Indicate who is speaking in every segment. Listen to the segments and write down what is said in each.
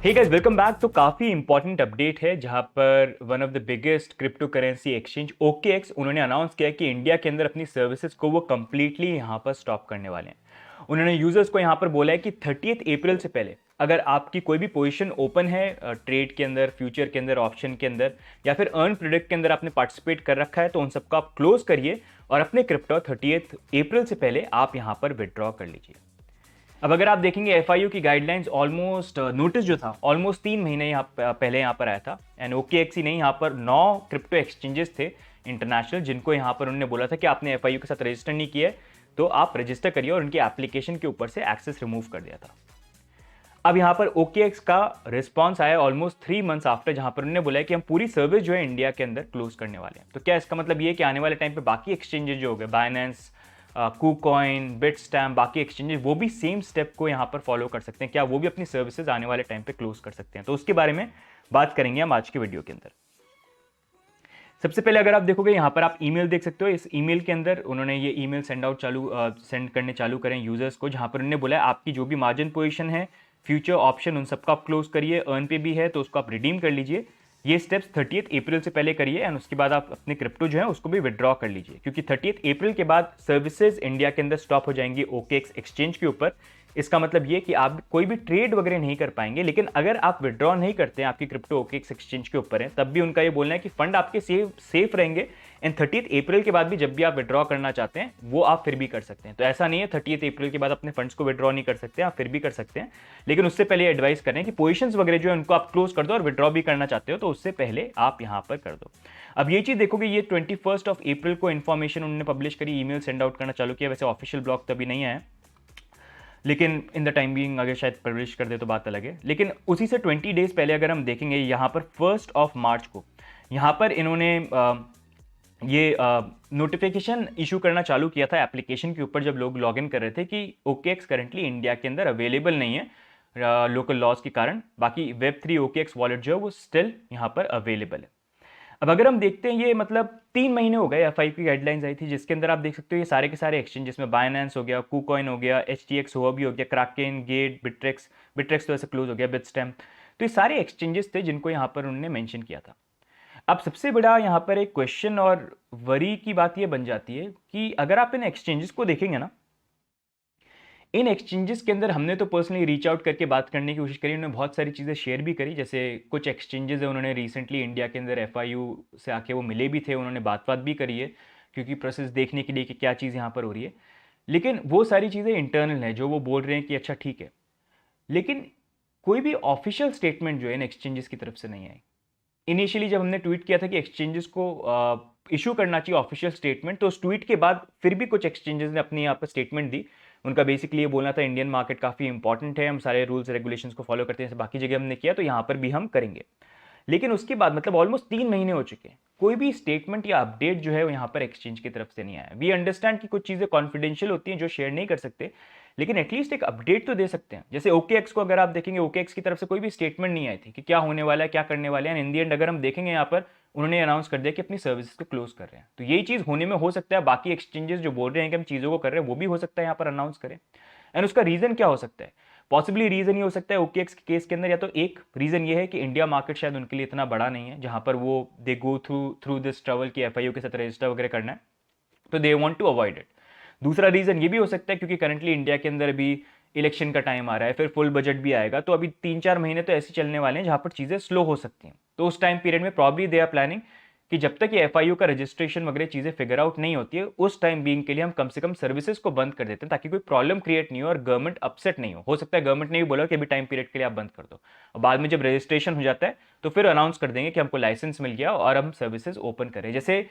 Speaker 1: Hey guys, welcome back. तो काफ़ी important update है जहां पर one of the biggest crypto currency exchange OKX उन्होंने अनाउंस किया कि इंडिया के अंदर अपनी सर्विसेज को वो कंप्लीटली यहां पर स्टॉप करने वाले हैं। उन्होंने यूजर्स को यहां पर बोला है कि 30 अप्रैल से पहले अगर आपकी कोई भी पोजीशन ओपन है ट्रेड के अंदर, फ्यूचर के अंदर, ऑप्शन के अंदर या फिर अर्न प्रोडक्ट के अंदर आपने पार्टिसिपेट कर रखा है तो उन सबको आप क्लोज करिए और अपने क्रिप्टो 30 अप्रैल से पहले आप यहां पर विड्रॉ कर लीजिए। अब अगर आप देखेंगे FIU की गाइडलाइंस ऑलमोस्ट नोटिस जो था ऑलमोस्ट 3 महीने पहले यहाँ पर आया था। एंड OKX ही नहीं, यहाँ पर 9 क्रिप्टो एक्सचेंजेस थे इंटरनेशनल जिनको यहाँ पर उन्होंने बोला था कि आपने FIU के साथ रजिस्टर नहीं किया है तो आप रजिस्टर करिए, और उनकी एप्लीकेशन के ऊपर से एक्सेस रिमूव कर दिया था। अब यहाँ पर OKX का रिस्पॉन्स आया ऑलमोस्ट 3 मंथ्स आफ्टर, जहाँ पर उन्होंने बोला है कि हम पूरी सर्विस जो है इंडिया के अंदर क्लोज करने वाले हैं। तो क्या इसका मतलब ये है कि आने वाले टाइम पे बाकी एक्सचेंजेस जो हो गए, बाइनेंस, KuCoin, बिटस्टैम्प, बाकी एक्सचेंजेस, वो भी सेम स्टेप को यहाँ पर फॉलो कर सकते हैं? क्या वो भी अपनी सर्विसेज आने वाले टाइम पे क्लोज कर सकते हैं? तो उसके बारे में बात करेंगे हम आज के वीडियो के अंदर। सबसे पहले अगर आप देखोगे यहाँ पर आप ईमेल देख सकते हो। इस ईमेल के अंदर उन्होंने ये ईमेल सेंड करने चालू करें यूजर्स को, जहाँ पर उन्होंने बोला है आपकी जो भी मार्जिन पोजीशन है, फ्यूचर ऑप्शन, उन सबको आप क्लोज करिए। अर्न पे भी है तो उसको आप रिडीम कर लीजिए। ये स्टेप्स 30 अप्रैल से पहले करिए एंड उसके बाद आप अपने क्रिप्टो जो है उसको भी विड्रॉ कर लीजिए, क्योंकि 30 अप्रैल के बाद सर्विसेज इंडिया के अंदर स्टॉप हो जाएंगी OKX एक्सचेंज के ऊपर। इसका मतलब ये कि आप कोई भी ट्रेड वगैरह नहीं कर पाएंगे। लेकिन अगर आप विड्रॉ नहीं करते हैं, आपकी क्रिप्टो OKX एक्सचेंज के ऊपर है, तब भी उनका ये बोलना है कि फंड आपके सेफ रहेंगे एंड 30 अप्रैल के बाद भी जब भी आप विड्रॉ करना चाहते हैं वो आप फिर भी कर सकते हैं। तो ऐसा नहीं है 30 अप्रैल के बाद अपने फंड्स को विड्रॉ नहीं कर सकते, आप फिर भी कर सकते हैं। लेकिन उससे पहले एडवाइस करें कि पोजीशंस वगैरह जो है उनको आप क्लोज कर दो, और विड्रॉ भी करना चाहते हो तो उससे पहले आप यहां पर कर दो। अब ये चीज देखोगे, ये 21 अप्रैल को इन्फॉर्मेशन उन्होंने पब्लिश करी, ईमेल सेंड आउट करना चालू किया। वैसे ऑफिशियल ब्लॉग तभी नहीं आया, लेकिन इन द टाइम बीइंग अगर शायद पब्लिश कर दे तो बात अलग है। लेकिन उसी से 20 डेज पहले अगर हम देखेंगे, यहाँ पर 1 मार्च को यहाँ पर इन्होंने ये नोटिफिकेशन इशू करना चालू किया था एप्लीकेशन के ऊपर, जब लोग लॉगिन कर रहे थे कि OKX करंटली इंडिया के अंदर अवेलेबल नहीं है लोकल लॉज के कारण। बाकी Web3 OKX वॉलेट जो है वो स्टिल यहाँ पर अवेलेबल है। अब अगर हम देखते हैं, ये मतलब 3 महीने हो गए FI की गाइडलाइंस आई थी, जिसके अंदर आप देख सकते हो ये सारे के सारे एक्सचेंज, जिसमें बाइनेंस हो गया, KuCoin हो गया, HTX हुआ भी हो गया, Kraken, गेट, बिट्रेक्स तो ऐसे क्लोज हो गया, बिटस्टैम्प। तो ये सारे एक्सचेंजेस थे जिनको यहाँ पर उन्होंने मेंशन किया था। अब सबसे बड़ा यहाँ पर एक क्वेश्चन और वरी की बात ये बन जाती है कि अगर आप इन एक्सचेंजेस को देखेंगे ना, इन एक्सचेंजेस के अंदर हमने तो पर्सनली रीच आउट करके बात करने की कोशिश करी, उन्होंने बहुत सारी चीज़ें शेयर भी करी। जैसे कुछ एक्सचेंजेस है, उन्होंने रिसेंटली इंडिया के अंदर FIU से आके वो मिले भी थे, उन्होंने बात भी करी है, क्योंकि प्रोसेस देखने के लिए कि क्या चीज़ यहाँ पर हो रही है। लेकिन वो सारी चीज़ें इंटरनल है जो वो बोल रहे हैं कि अच्छा ठीक है, लेकिन कोई भी ऑफिशियल स्टेटमेंट जो है इन एक्सचेंजेस की तरफ से नहीं आई। इनिशियली जब हमने ट्वीट किया था कि एक्सचेंजेस को इशू करना चाहिए ऑफिशियल स्टेटमेंट, तो उस ट्वीट के बाद फिर भी कुछ एक्सचेंजेस ने अपनी यहाँ पर स्टेटमेंट दी। उनका बेसिकली ये बोलना था इंडियन मार्केट काफ़ी इंपॉर्टेंट है, हम सारे रूल्स रेगुलेशंस को फॉलो करते हैं, जैसे बाकी जगह हमने किया तो यहाँ पर भी हम करेंगे। लेकिन उसके बाद मतलब ऑलमोस्ट 3 महीने हो चुके हैं, कोई भी स्टेटमेंट या अपडेट जो है वो यहाँ पर एक्सचेंज की तरफ से नहीं आया। वी अंडरस्टैंड कि कुछ चीज़ें कॉन्फिडेंशियल होती हैं जो शेयर नहीं कर सकते, लेकिन एटलीस्ट एक अपडेट तो दे सकते हैं। जैसे OKX को अगर आप देखेंगे, OKX की तरफ से कोई भी स्टेटमेंट नहीं आई थी कि क्या होने वाला है, क्या करने वाले हैं। इन दी एंड अगर हम देखेंगे, यहाँ पर उन्होंने अनाउंस कर दिया कि अपनी सर्विसेज को क्लोज कर रहे हैं। तो यही चीज़ होने में हो सकता है बाकी एक्सचेंजेस जो बोल रहे हैं कि हम चीज़ों को कर रहे हैं, वो भी हो सकता है यहाँ पर अनाउंस करें। एंड उसका रीज़न क्या हो सकता है? पॉसिबली रीज़न ये हो सकता है OKX के केस के अंदर, या तो एक रीज़न ये है कि इंडिया मार्केट शायद उनके लिए इतना बड़ा नहीं है जहाँ पर वो they go through this travel की FIU के साथ रजिस्टर वगैरह करना है, तो they want to avoid it. दूसरा रीज़न ये भी हो सकता है क्योंकि करंटली इंडिया के अंदर अभी इलेक्शन का टाइम आ रहा है, फिर फुल बजट भी आएगा, तो अभी 3-4 महीने तो ऐसे चलने वाले हैं जहाँ पर चीज़ें स्लो हो सकती हैं। तो उस टाइम पीरियड में प्रॉब्ली दे आर प्लानिंग कि जब तक ये FIU का रजिस्ट्रेशन वगैरह चीज़ें फिगर आउट नहीं होती है, उस टाइम बीइंग के लिए हम कम से कम सर्विसेज को बंद कर देते हैं, ताकि कोई प्रॉब्लम क्रिएट नहीं हो और गवर्नमेंट अपसेट नहीं हो सकता है गवर्नमेंट ने भी बोला कि अभी टाइम पीरियड के लिए आप बंद कर दो, और बाद में जब रजिस्ट्रेशन हो जाता है तो फिर अनाउंस कर देंगे कि हमको लाइसेंस मिल गया और हम सर्विसेज ओपन करें। जैसे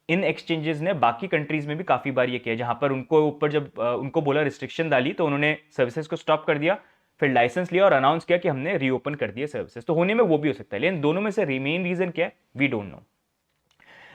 Speaker 1: इन एक्सचेंजेस ने बाकी कंट्रीज में भी काफ़ी बार ये किया, जहाँ पर उनको ऊपर जब उनको बोला रिस्ट्रिक्शन डाली तो उन्होंने सर्विसेज को स्टॉप कर दिया, फिर लाइसेंस लिया और अनाउंस किया कि हमने रीओपन कर दिया सर्विसेज। तो होने में वो भी हो सकता है, लेकिन दोनों में से मेन रीजन क्या है वी डोंट नो।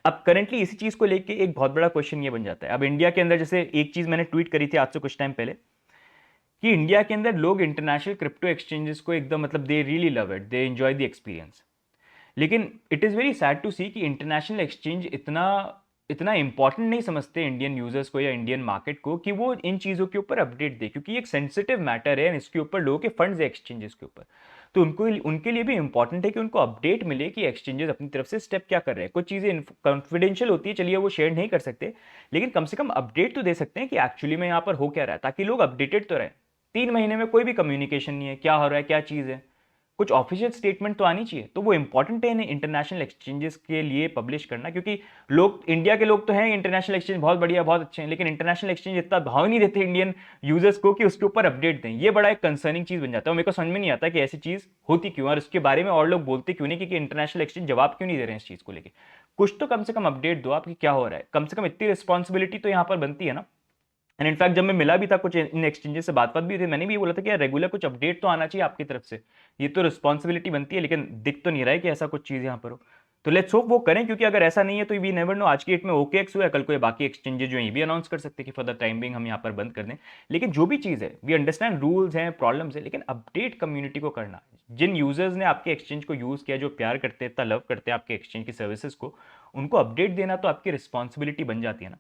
Speaker 1: अब करेंटली इसी चीज को लेके एक बहुत बड़ा क्वेश्चन ये बन जाता है। अब इंडिया के अंदर, जैसे एक चीज मैंने ट्वीट करी थी आज से कुछ टाइम पहले, कि इंडिया के अंदर लोग इंटरनेशनल क्रिप्टो एक्सचेंजेस को एकदम मतलब they really love it, they enjoy the experience. लेकिन it is very sad to see कि इंटरनेशनल एक्सचेंज इतना इतना इंपॉर्टेंट नहीं समझते इंडियन यूजर्स को या इंडियन मार्केट को कि वो इन चीज़ों के ऊपर अपडेट दे, क्योंकि ये एक सेंसिटिव मैटर है, इसके ऊपर लोगों के फंड्स है एक्सचेंजेस के ऊपर। तो उनको, उनके लिए भी इंपॉर्टेंट है कि उनको अपडेट मिले कि एक्सचेंजेस अपनी तरफ से स्टेप क्या कर रहे हैं। कुछ चीज़ें कॉन्फिडेंशियल होती है, चलिए वो शेयर नहीं कर सकते, लेकिन कम से कम अपडेट तो दे सकते हैं कि एक्चुअली में यहाँ पर हो क्या रहा है, ताकि लोग अपडेटेड तो रहे। 3 महीने में कोई भी कम्युनिकेशन नहीं है, क्या हो रहा है, क्या चीज़ है, कुछ ऑफिशियल स्टेटमेंट तो आनी चाहिए। तो वो इंपॉर्टेंट है इंटरनेशनल एक्सचेंजेस के लिए पब्लिश करना, क्योंकि लोग, इंडिया के लोग तो हैं इंटरनेशनल एक्सचेंज बहुत बढ़िया, बहुत अच्छे हैं, लेकिन इंटरनेशनल एक्सचेंज इतना भाव नहीं देते इंडियन यूजर्स को कि उसके ऊपर अपडेट दें। ये बड़ा एक कंसर्निंग चीज बन जाता है। मेरे को समझ में नहीं आता कि ऐसी चीज होती क्यों, और उसके बारे में और लोग बोलते क्यों नहीं कि इंटरनेशनल एक्सचेंज जवाब क्यों नहीं दे रहे हैं इस चीज को लेकर। कुछ तो कम से कम अपडेट दो आप कि क्या हो रहा है, कम से कम इतनी रिस्पॉन्सिबिलिटी तो यहाँ पर बनती है ना। एंड इनफैक्ट जब मैं मिला भी था कुछ इन एक्सचेंजेस से बात भी थी, मैंने भी बोला था कि यार रेगुलर कुछ अपडेट तो आना चाहिए आपकी तरफ से, ये तो रिस्पॉन्सिबिलिटी बनती है, लेकिन दिख तो नहीं रहा है कि ऐसा कुछ चीज़ यहाँ पर हो। तो लेट्स होप वो करें, क्योंकि अगर ऐसा नहीं है तो वी नेवर नो, आज की डेट में OKX हुआ है, कल को ये बाकी एक्सचेंजेस जो है ये भी अनाउंस कर सकते हैं कि फॉर द टाइम बिंग हम यहाँ पर बंद कर दें। लेकिन जो भी चीज़ है, वी अंडरस्टैंड रूल्स हैं, प्रॉब्लम्स है, लेकिन अपडेट कम्युनिटी को करना। जिन यूजर्स ने आपके एक्सचेंज को यूज़ किया, जो प्यार करते हैं, इतना लव करते हैं आपके एक्सचेंज की सर्विसेज को, उनको अपडेट देना तो आपकी रिस्पॉन्सिबिलिटी बन जाती है ना।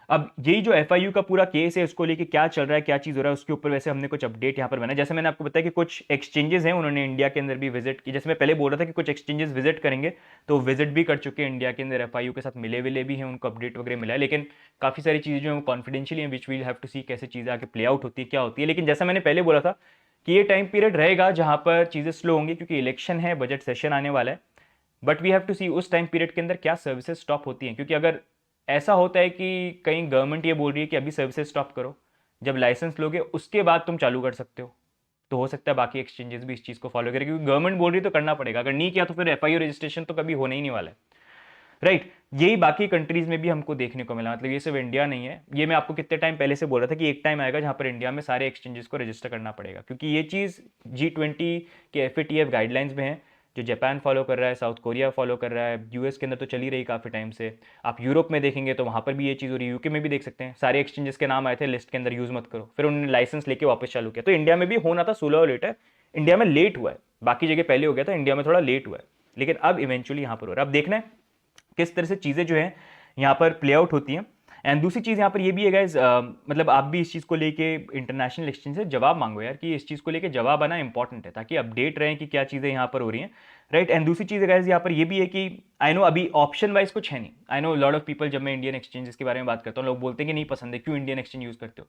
Speaker 1: अब यही जो FIU का पूरा केस है, उसको लेके क्या चल रहा है, क्या चीज़ हो रहा है, उसके ऊपर वैसे हमने कुछ अपडेट यहाँ पर बनाया। जैसे मैंने आपको बताया कि कुछ एक्सचेंजेस हैं, उन्होंने इंडिया के अंदर भी विजिट की। जैसे मैं पहले बोल रहा था कि कुछ एक्सचेंजेस विजिट करेंगे, तो विजिट भी कर चुके हैं इंडिया के अंदर, FIU के साथ मिले विले भी हैं, उनको अपडेट वगैरह मिला है। लेकिन काफ़ी सारी चीज़ें जो है कॉन्फिडेंशियल हैं, विच वील हैव टू सी कैसे चीज़ें आगे प्ले आउट होती है, क्या होती है। लेकिन जैसा मैंने पहले बोला था कि ये टाइम पीरियड रहेगा जहाँ पर चीज़ें स्लो होंगी, क्योंकि इलेक्शन है, बजट सेशन आने वाला है। बट वी हैव टू सी उस टाइम पीरियड के अंदर क्या सर्विसेज स्टॉप होती हैं, क्योंकि अगर ऐसा होता है कि कहीं गवर्नमेंट ये बोल रही है कि अभी सर्विसेज स्टॉप करो, जब लाइसेंस लोगे उसके बाद तुम चालू कर सकते हो, तो हो सकता है बाकी एक्सचेंजेस भी इस चीज़ को फॉलो करें, क्योंकि गवर्नमेंट बोल रही है तो करना पड़ेगा। अगर नहीं किया तो फिर FIU रजिस्ट्रेशन तो कभी होने ही नहीं वाला है, राइट। यही बाकी कंट्रीज में भी हमको देखने को मिला, मतलब ये सिर्फ इंडिया नहीं है। ये मैं आपको कितने टाइम पहले से बोल रहा था कि एक टाइम आएगा जहां पर इंडिया में सारे एक्सचेंजेस को रजिस्टर करना पड़ेगा, क्योंकि ये चीज़ G20 के FATF गाइडलाइंस में है, जो जापान फॉलो कर रहा है, साउथ कोरिया फॉलो कर रहा है, US के अंदर तो चली रही काफ़ी टाइम से। आप यूरोप में देखेंगे तो वहाँ पर भी ये चीज़ हो रही है, UK में भी देख सकते हैं, सारे एक्सचेंजेस के नाम आए थे लिस्ट के अंदर, यूज़ मत करो, फिर उन्होंने लाइसेंस लेके वापस चालू किया। तो इंडिया में भी होना था, सोलह और लेट है, इंडिया में लेट हुआ है, बाकी जगह पहले हो गया था, इंडिया में थोड़ा लेट हुआ है, लेकिन अब इवेंचुअली यहाँ पर हो रहा है। अब देखना है किस तरह से चीज़ें जो है यहाँ पर प्ले आउट होती हैं। एंड दूसरी चीज़ यहाँ पर ये भी है गाइज, मतलब आप भी इस चीज़ को लेके इंटरनेशनल एक्सचेंज से जवाब मांगो यार, कि इस चीज़ को लेके जवाब आना इंपॉर्टेंट है, ताकि अपडेट रहें कि क्या चीज़ें यहाँ पर हो रही हैं, राइट। एंड दूसरी चीज़ गाइज यहाँ पर ये भी है कि आई नो अभी ऑप्शन वाइज कुछ है नहीं। I know lot of people, जब मैं इंडियन एक्सचेंजेस के बारे में बात करता हूँ, लोग बोलते हैं कि नहीं पसंद है, क्यों इंडियन एक्सचेंज यूज़ करते हो,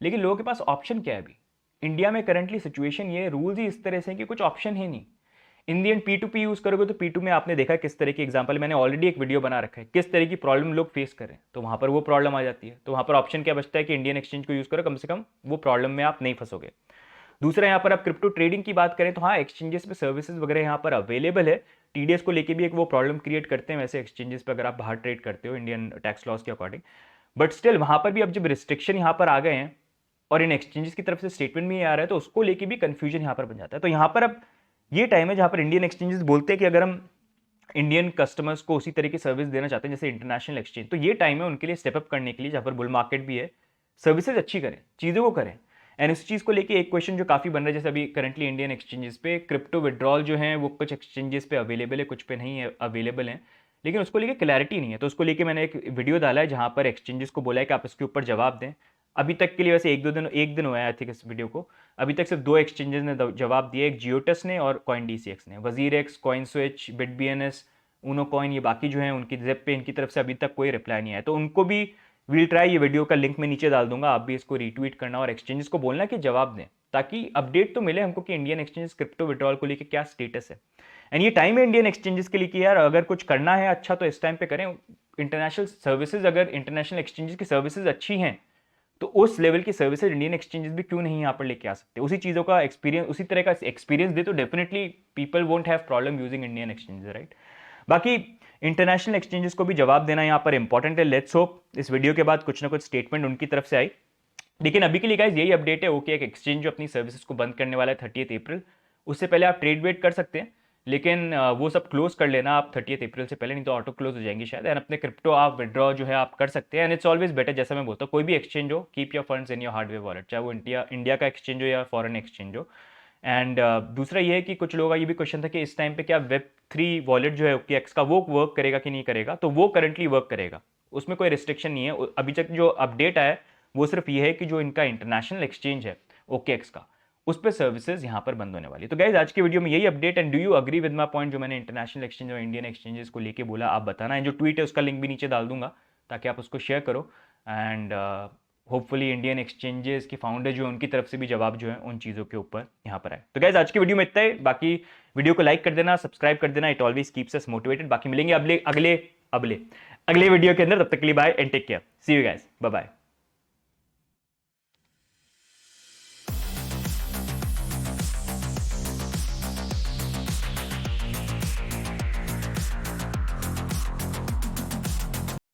Speaker 1: लेकिन लोगों के पास ऑप्शन क्या है अभी। इंडिया में करंटली सिचुएशन ये, रूल्स ही इस तरह से कि कुछ ऑप्शन है नहीं। इंडियन P2P यूज करोगे तो P2 में आपने देखा किस तरह की एग्जांपल, मैंने ऑलरेडी एक वीडियो बना रखा है, किस तरह की प्रॉब्लम लोग फेस करें, तो वहां पर वो प्रॉब्लम आ जाती है। तो वहां पर ऑप्शन क्या बचता है कि इंडियन एक्सचेंज को यूज करो, कम से कम वो प्रॉब्लम में आप नहीं फंसोगे। दूसरा, यहाँ पर आप क्रिप्टो ट्रेडिंग की बात करें तो हाँ, एक्सचेंजेस पे सर्विसेज वगैरह यहाँ पर अवेलेबल है। TDS को लेके भी एक वो प्रॉब्लम क्रिएट करते हैं वैसे एक्सचेंजेस पे, अगर आप बाहर ट्रेड करते हो इंडियन टैक्स लॉस के अकॉर्डिंग। बट स्टिल वहां पर भी अब जब रिस्ट्रिक्शन यहाँ पर आ गए हैं और इन एक्सचेंजेस की तरफ से स्टेटमेंट भी आ रहा है, तो उसको लेके भी कंफ्यूजन यहाँ पर बन जाता है। तो यहाँ पर अब ये टाइम है जहां पर इंडियन एक्सचेंजेस बोलते हैं कि अगर हम इंडियन कस्टमर्स को उसी तरह की सर्विस देना चाहते हैं जैसे इंटरनेशनल एक्सचेंज, तो ये टाइम है उनके लिए स्टेप अप करने के लिए, जहां पर बुल मार्केट भी है, सर्विसेज अच्छी करें, चीज़ों को करें। एंड इस चीज़ को लेके एक क्वेश्चन जो काफ़ी बन रहा है, जैसे अभी करंटली इंडियन एक्सचेंजेस पे क्रिप्टो विड्रॉल जो है वो कुछ एक्सचेंजेस पे अवेलेबल है, कुछ पे नहीं है अवेलेबल है, लेकिन उसको लेके क्लैरिटी नहीं है। तो उसको लेके मैंने एक वीडियो डाला है जहां पर एक्सचेंजेस को बोला है कि आप इसके ऊपर जवाब दें। अभी तक के लिए वैसे एक दिन हुआ है आई थिंक इस वीडियो को, अभी तक सिर्फ 2 एक्सचेंजेस ने जवाब दिए, एक जियोटस ने और कॉइन DCX ने। Wazir X, Coin Switch, BitBNS, Unocoin, ये बाकी जो है उनकी जेप पे इनकी तरफ से अभी तक कोई रिप्लाई नहीं आया। तो उनको भी विल ट्राई, ये वीडियो का लिंक मैं नीचे डाल दूंगा, आप भी इसको रीट्वीट करना और एक्सचेंजेस को बोलना कि जवाब दें, ताकि अपडेट तो मिले हमको कि इंडियन एक्सचेंजेस क्रिप्टो विड्रॉल को लेकर क्या स्टेटस है। एंड ये टाइम है इंडियन एक्सचेंजेस के लिए कि यार अगर कुछ करना है अच्छा तो इस टाइम पे करें। इंटरनेशनल सर्विसेज, अगर इंटरनेशनल एक्सचेंजेस की सर्विसेज अच्छी हैं तो उस लेवल की सर्विसेज इंडियन एक्सचेंजेस भी क्यों नहीं यहाँ पर लेके आ सकते, उसी चीज़ों का एक्सपीरियंस, उसी तरह का एक्सपीरियंस दे, तो definitely people won't have problem using Indian exchanges, right. बाकी इंटरनेशनल एक्सचेंजेस को भी जवाब देना यहाँ पर इंपॉर्टेंट है। लेट्स होप इस वीडियो के बाद कुछ ना कुछ स्टेटमेंट उनकी तरफ से आई। लेकिन अभी के लिए गाइस यही अपडेट है। ओके, एक एक्सचेंज जो अपनी सर्विसेज को बंद करने वाला है 30 अप्रैल, उससे पहले आप ट्रेड वेट कर सकते हैं, लेकिन वो सब क्लोज कर लेना आप 30 अप्रैल से पहले, नहीं तो ऑटो क्लोज हो जाएंगी शायद। एंड अपने क्रिप्टो आप विड्रॉ जो है आप कर सकते हैं। एंड इट्स ऑलवेज बेटर, जैसा मैं बोलता हूँ, कोई भी एक्सचेंज हो, keep your funds in your hardware wallet, चाहे वो इंडिया का एक्सचेंज हो या फॉरेन एक्सचेंज हो। एंड दूसरा ये है कि कुछ लोगों का ये भी क्वेश्चन था कि इस टाइम पे क्या Web3 वॉलेट जो है OKX का वो वर्क करेगा कि नहीं करेगा, तो वो करंटली वर्क करेगा। उसमें कोई रिस्ट्रिक्शन नहीं है। अभी तक जो अपडेट आया है वो सिर्फ ये है कि जो इनका इंटरनेशनल एक्सचेंज है OKX का, उस पर सर्विसेज यहाँ पर बंद होने वाली है। तो गाइज आज की वीडियो में यही update, and do you agree with my point जो मैंने इंटरनेशनल एक्सचेंज और इंडियन एक्सचेंजेस को लेके बोला, आप बताना है। जो ट्वीट है उसका लिंक भी नीचे डाल दूंगा ताकि आप उसको शेयर करो, एंड होपफुली इंडियन एक्सचेंजेस की फाउंडर जो है उनकी तरफ से भी जवाब जो है उन चीज़ों के ऊपर यहाँ पर आए। तो गाइज आज की वीडियो में इतना ही, बाकी वीडियो को लाइक कर देना, सब्सक्राइब कर देना, it always keeps us motivated. बाकी मिलेंगे अगले वीडियो के अंदर, तब तक के लिए bye and take care, see you guys, bye bye.